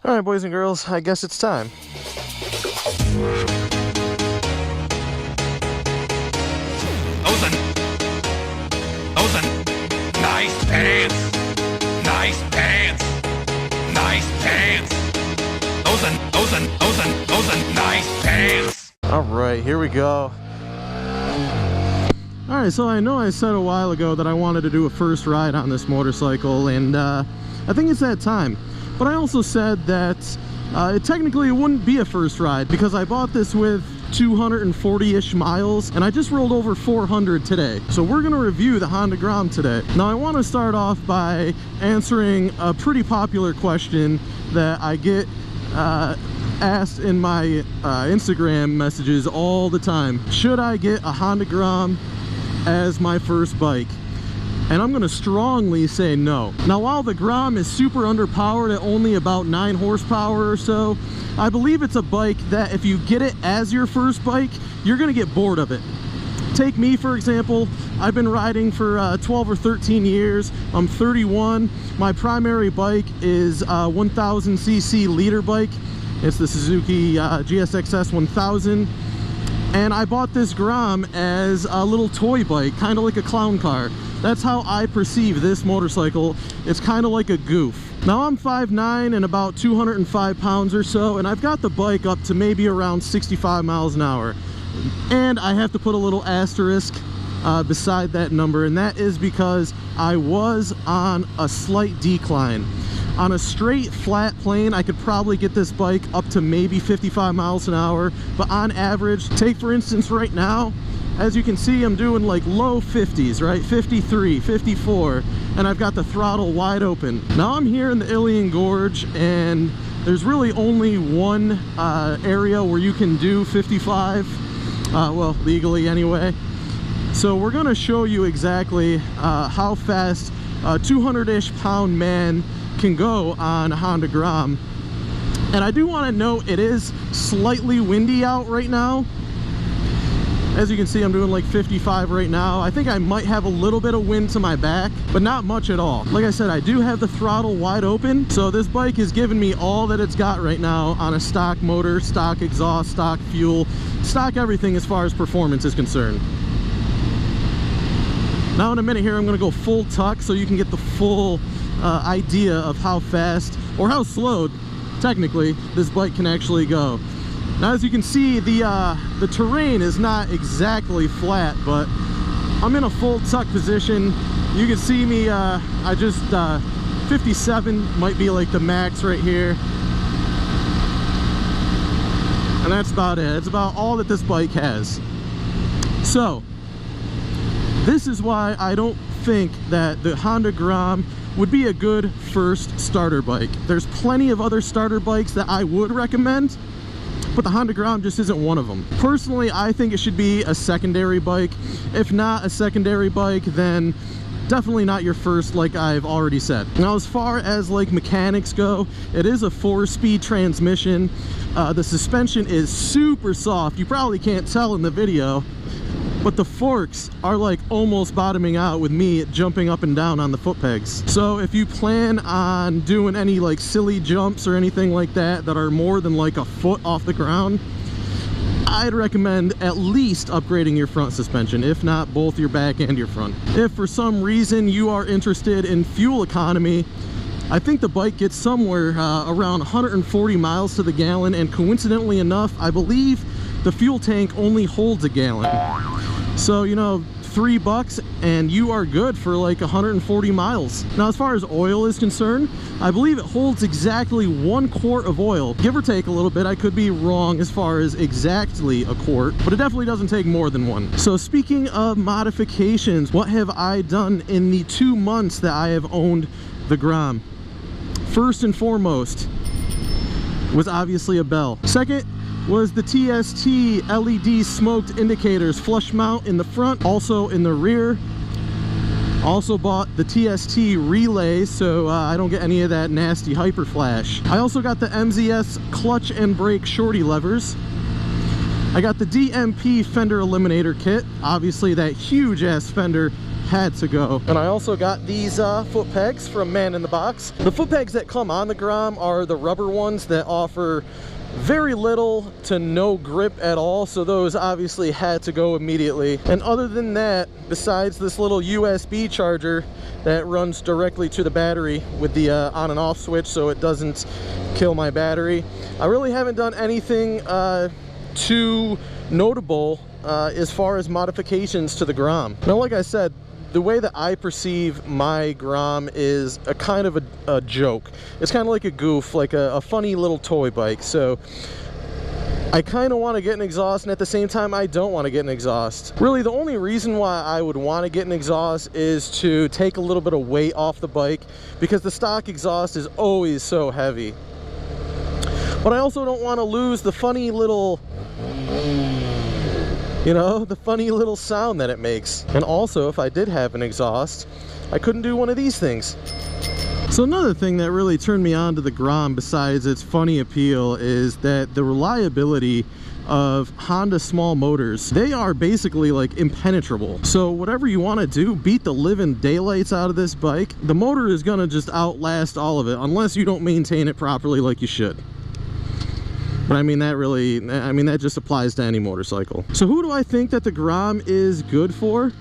Alright, boys and girls, I guess it's time. Nice pants. Nice pants. Nice pants. Those are nice pants. Alright, here we go. Alright, so I know I said a while ago that I wanted to do a first ride on this motorcycle, and I think it's that time. But I also said that technically it wouldn't be a first ride because I bought this with 240-ish miles and I just rolled over 400 today. So we're going to review the Honda Grom today. Now I want to start off by answering a pretty popular question that I get asked in my Instagram messages all the time. Should I get a Honda Grom as my first bike? And I'm going to strongly say no. Now, while the Grom is super underpowered at only about 9 horsepower or so, I believe it's a bike that if you get it as your first bike, you're going to get bored of it. Take me, for example. I've been riding for 12 or 13 years. I'm 31. My primary bike is a 1000cc liter bike. It's the Suzuki GSX-S 1000. And I bought this Grom as a little toy bike, kind of like a clown car. That's how I perceive this motorcycle. It's kind of like a goof. Now I'm 5'9" and about 205 pounds or so, and I've got the bike up to maybe around 65 miles an hour. And I have to put a little asterisk beside that number, and that is because I was on a slight decline. On a straight flat plane, I could probably get this bike up to maybe 55 miles an hour, but on average, take for instance right now, as you can see, I'm doing like low 50s, right? 53, 54, and I've got the throttle wide open. Now I'm here in the Ilion Gorge, and there's really only one area where you can do 55, well, legally anyway. So we're gonna show you exactly how fast a 200-ish pound man can go on a Honda Grom. And I do want to note it is slightly windy out right now. As you can see, I'm doing like 55 right now. I think I might have a little bit of wind to my back, but not much at all. Like I said, I do have the throttle wide open, so this bike is giving me all that it's got right now on a stock motor, stock exhaust, stock fuel, stock everything as far as performance is concerned. Now in a minute here, I'm going to go full tuck so you can get the full idea of how fast or how slow technically this bike can actually go. Now as you can see, the terrain is not exactly flat, but I'm in a full tuck position. You can see me, I just 57 might be like the max right here, and that's about it. It's about all that this bike has. So this is why I don't think that the Honda Grom would be a good first starter bike. There's plenty of other starter bikes that I would recommend, but the Honda Grom just isn't one of them. Personally, I think it should be a secondary bike. If not a secondary bike, then definitely not your first, like I've already said. Now as far as like mechanics go, it is a 4-speed transmission. The suspension is super soft. You probably can't tell in the video, but the forks are like almost bottoming out with me jumping up and down on the foot pegs. So if you plan on doing any like silly jumps or anything like that that are more than like a foot off the ground, I'd recommend at least upgrading your front suspension, if not both your back and your front. If for some reason you are interested in fuel economy, I think the bike gets somewhere around 140 miles to the gallon, and coincidentally enough, I believe the fuel tank only holds a gallon. So, you know, $3 and you are good for like 140 miles. Now, as far as oil is concerned, I believe it holds exactly 1 quart of oil, give or take a little bit. I could be wrong as far as exactly a quart, but it definitely doesn't take more than 1. So speaking of modifications, what have I done in the 2 months that I have owned the Grom? First and foremost was obviously a bell. Second was the TST LED smoked indicators, flush mount in the front, also in the rear. Also bought the TST relay so I don't get any of that nasty hyper flash. I also got the MZS clutch and brake shorty levers. I got the DMP fender eliminator kit, obviously that huge ass fender had to go. And I also got these foot pegs from Man in the Box. The foot pegs that come on the Grom are the rubber ones that offer very little to no grip at all, so those obviously had to go immediately. And other than that, besides this little USB charger that runs directly to the battery with the on and off switch so it doesn't kill my battery, I really haven't done anything too notable as far as modifications to the Grom. Now, like I said, the way that I perceive my Grom is a kind of a joke. It's kind of like a goof, like a funny little toy bike. So I kind of want to get an exhaust, and at the same time I don't want to get an exhaust. Really, the only reason why I would want to get an exhaust is to take a little bit of weight off the bike, because the stock exhaust is always so heavy. But I also don't want to lose the funny little, you know, the funny little sound that it makes. And also, if I did have an exhaust, I couldn't do one of these things. So another thing that really turned me on to the Grom, besides its funny appeal, is that the reliability of Honda small motors. They are basically like impenetrable. So whatever you want to do, beat the living daylights out of this bike, the motor is gonna just outlast all of it, unless you don't maintain it properly like you should. But I mean, that just applies to any motorcycle. So who do I think that the Grom is good for?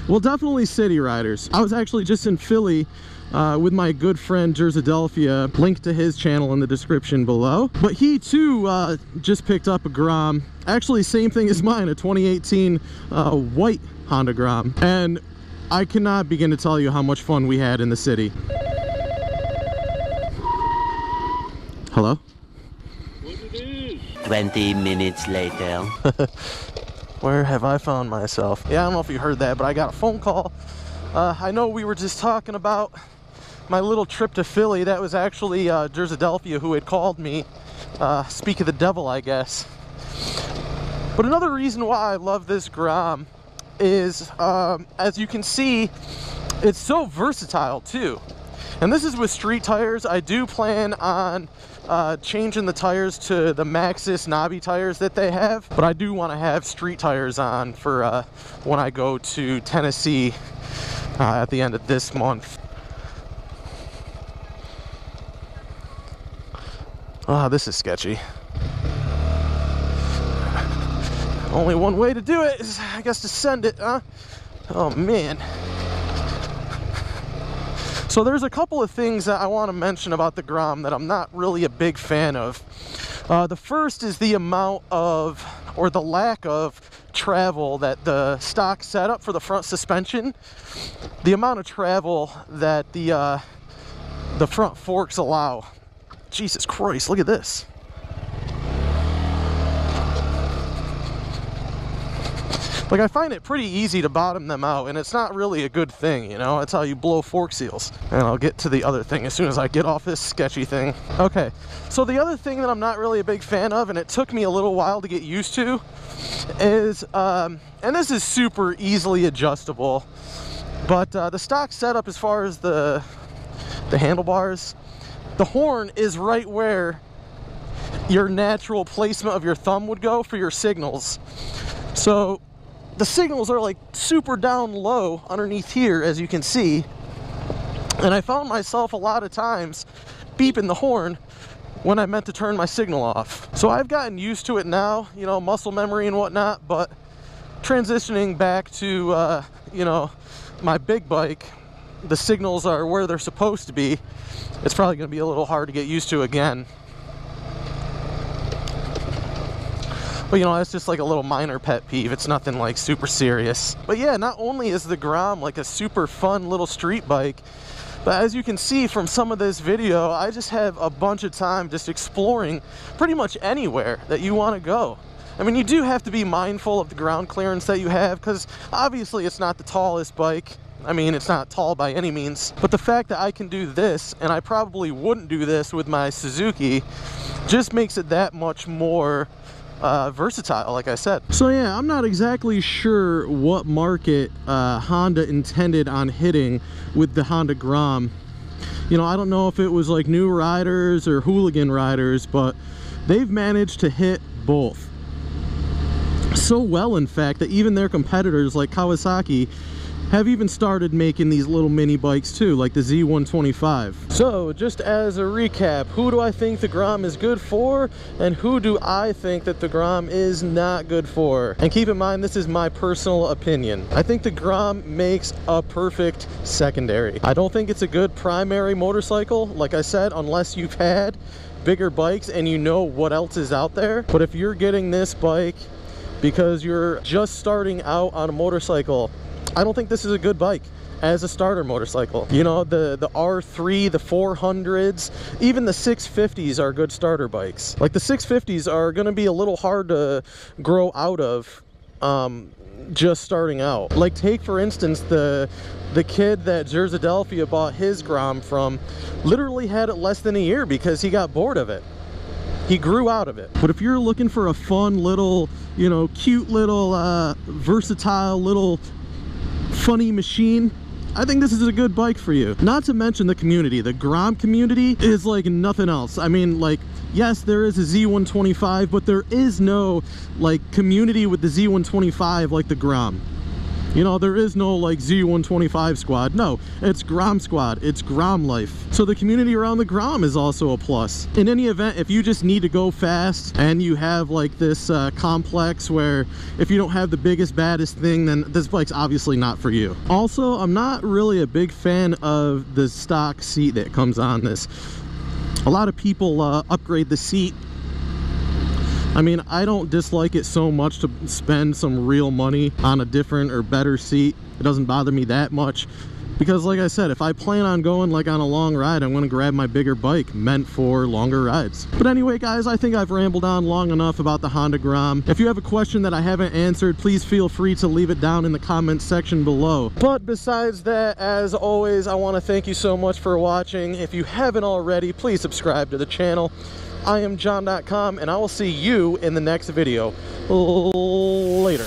Well, definitely city riders. I was actually just in Philly with my good friend Versatility, link to his channel in the description below. But he too just picked up a Grom. Actually, same thing as mine, a 2018 white Honda Grom. And I cannot begin to tell you how much fun we had in the city. Hello? 20 minutes later. Where have I found myself? Yeah, I don't know if you heard that, but I got a phone call. I know we were just talking about my little trip to Philly. That was actually Versatility who had called me. Speak of the devil, I guess. But another reason why I love this Grom is, as you can see, it's so versatile too. And this is with street tires. I do plan on changing the tires to the Maxxis knobby tires that they have, but I do want to have street tires on for when I go to Tennessee at the end of this month. Ah, this is sketchy. Only one way to do it is, I guess, to send it, huh? Oh man. So there's a couple of things that I want to mention about the Grom that I'm not really a big fan of. The first is the amount of, or the lack of, travel that the stock setup for the front suspension. The amount of travel that the front forks allow. Jesus Christ, look at this. Like, I find it pretty easy to bottom them out, and it's not really a good thing, you know? That's how you blow fork seals. And I'll get to the other thing as soon as I get off this sketchy thing. Okay, so the other thing that I'm not really a big fan of, and it took me a little while to get used to, is, and this is super easily adjustable, but the stock setup as far as the handlebars, the horn is right where your natural placement of your thumb would go for your signals. So the signals are like super down low underneath here, as you can see. And I found myself a lot of times beeping the horn when I meant to turn my signal off. So I've gotten used to it now, you know, muscle memory and whatnot, but transitioning back to, you know, my big bike, the signals are where they're supposed to be. It's probably going to be a little hard to get used to again. But you know, it's just like a little minor pet peeve. It's nothing like super serious. But yeah, not only is the Grom like a super fun little street bike, but as you can see from some of this video, I just have a bunch of time just exploring pretty much anywhere that you want to go. I mean, you do have to be mindful of the ground clearance that you have, because obviously it's not the tallest bike. I mean, it's not tall by any means, but the fact that I can do this, and I probably wouldn't do this with my Suzuki, just makes it that much more versatile, like I said. So yeah, I'm not exactly sure what market Honda intended on hitting with the Honda Grom. You know, I don't know if it was like new riders or hooligan riders, but they've managed to hit both so well, in fact, that even their competitors like Kawasaki have even started making these little mini bikes too, like the Z125. So just as a recap, who do I think the Grom is good for, and who do I think that the Grom is not good for? And keep in mind, this is my personal opinion. I think the Grom makes a perfect secondary. I don't think it's a good primary motorcycle, like I said, unless you've had bigger bikes and you know what else is out there. But if you're getting this bike because you're just starting out on a motorcycle, I don't think this is a good bike as a starter motorcycle. You know, the R3, the 400s, even the 650s are good starter bikes. Like the 650s are going to be a little hard to grow out of just starting out. Like take for instance the kid that Zerzadelphia bought his Grom from, literally had it less than a year because he got bored of it. He grew out of it. But if you're looking for a fun little, you know, cute little versatile little funny machine, I think this is a good bike for you. Not to mention the community. The Grom community is like nothing else. I mean, like, yes, there is a Z125, but there is no like community with the Z125 like the Grom. You know, there is no like Z125 squad. No, it's Grom squad. It's Grom life. So the community around the Grom is also a plus. In any event, if you just need to go fast and you have like this complex where if you don't have the biggest, baddest thing, then this bike's obviously not for you. Also, I'm not really a big fan of the stock seat that comes on this. A lot of people upgrade the seat. I mean, I don't dislike it so much to spend some real money on a different or better seat. It doesn't bother me that much because, like I said, if I plan on going like on a long ride, I'm going to grab my bigger bike meant for longer rides. But anyway, guys, I think I've rambled on long enough about the Honda Grom. If you have a question that I haven't answered, please feel free to leave it down in the comments section below. But besides that, as always, I want to thank you so much for watching. If you haven't already, please subscribe to the channel. I am John.com, and I will see you in the next video. Later.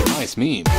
Nice meme.